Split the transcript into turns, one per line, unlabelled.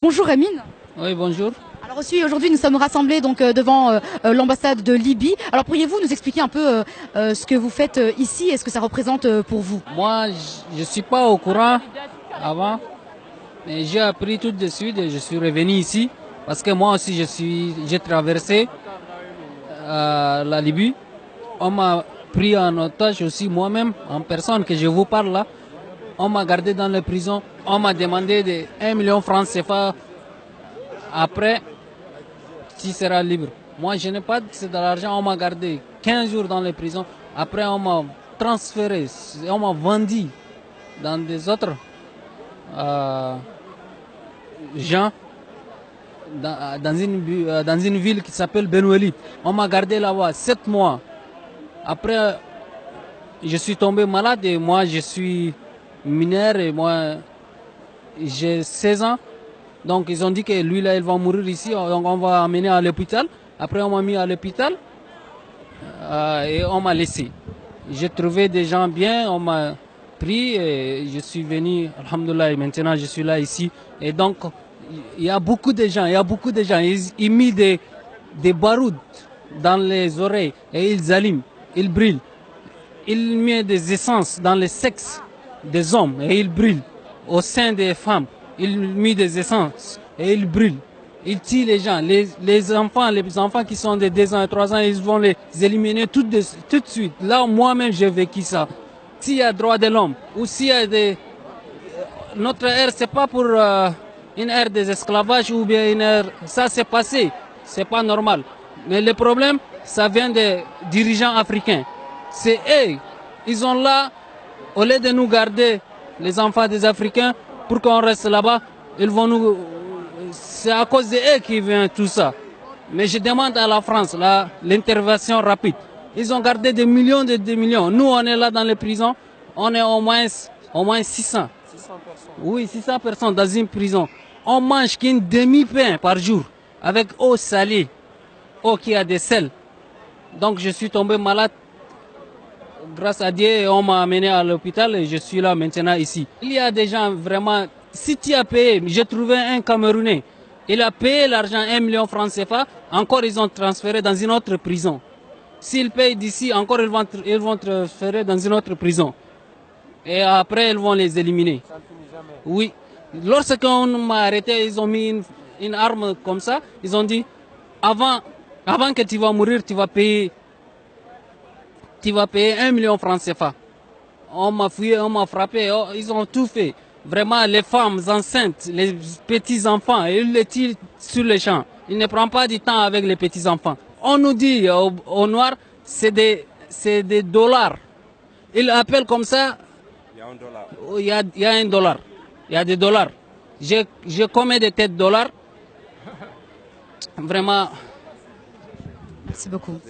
Bonjour Amine.
Oui, bonjour.
Alors aujourd'hui nous sommes rassemblés donc devant l'ambassade de Libye. Alors pourriez-vous nous expliquer un peu ce que vous faites ici et ce que ça représente pour vous?
Moi, je ne suis pas au courant avant, mais j'ai appris tout de suite et je suis revenu ici parce que moi aussi j'ai traversé la Libye. On m'a pris en otage aussi moi-même, en personne que je vous parle là. On m'a gardé dans les prisons. On m'a demandé de 1 million francs CFA. Après, tu seras libre. Moi, je n'ai pas de l'argent. On m'a gardé 15 jours dans les prisons. Après, on m'a transféré. On m'a vendu dans des autres euh, gens dans une ville qui s'appelle Benoueli. On m'a gardé là-bas 7 mois. Après, je suis tombé malade et moi, je suis mineur et moi, j'ai 16 ans. Donc, ils ont dit que lui, là, il va mourir ici. Donc, on va amener à l'hôpital. Après, on m'a mis à l'hôpital et on m'a laissé. J'ai trouvé des gens bien, on m'a pris et je suis venu, alhamdoulilah, et maintenant je suis là ici. Et donc, il y a beaucoup de gens, ils mettent des barouds dans les oreilles et ils allument, ils brûlent. Ils mettent des essences dans les sexes des hommes et ils brûlent. Au sein des femmes, ils mettent des essences et ils brûlent. Ils tuent les gens, les enfants qui sont de 2 ans et 3 ans, ils vont les éliminer tout de suite. Là, moi-même, j'ai vécu ça. S'il y a droit de l'homme, ou s'il y a des... Notre ère, c'est pas pour une ère des esclavages ou bien une ère... Ça, c'est passé. C'est pas normal. Mais le problème, ça vient des dirigeants africains. C'est eux. Ils sont là, au lieu de nous garder, les enfants des Africains, pour qu'on reste là-bas, ils vont nous... C'est à cause d'eux qui vient tout ça. Mais je demande à la France l'intervention rapide. Ils ont gardé des millions et des millions. Nous, on est là dans les prisons. On est au moins 600. 600 personnes. Oui, 600 personnes dans une prison. On mange qu'une demi-pain par jour avec eau salée, eau qui a des sels. Donc je suis tombé malade. Grâce à Dieu, on m'a amené à l'hôpital et je suis là maintenant ici. Il y a des gens vraiment, si tu as payé, j'ai trouvé un Camerounais, il a payé l'argent 1 million francs CFA, encore ils ont transféré dans une autre prison. S'ils payent d'ici, encore ils vont transférer dans une autre prison. Et après, ils vont les éliminer. Ça ne finit jamais. Oui. Lorsqu'on m'a arrêté, ils ont mis une arme comme ça, ils ont dit, avant que tu vas mourir, tu vas payer 1 million francs CFA. On m'a fouillé, on m'a frappé, ils ont tout fait. Vraiment, les femmes enceintes, les petits-enfants, ils les tirent sur les champs. Ils ne prennent pas du temps avec les petits-enfants. On nous dit au noir, c'est des dollars. Ils appellent comme ça. Il y a un dollar. Il y a un dollar. Il y a des dollars. J'ai combien de têtes de dollars? Vraiment.
Merci beaucoup.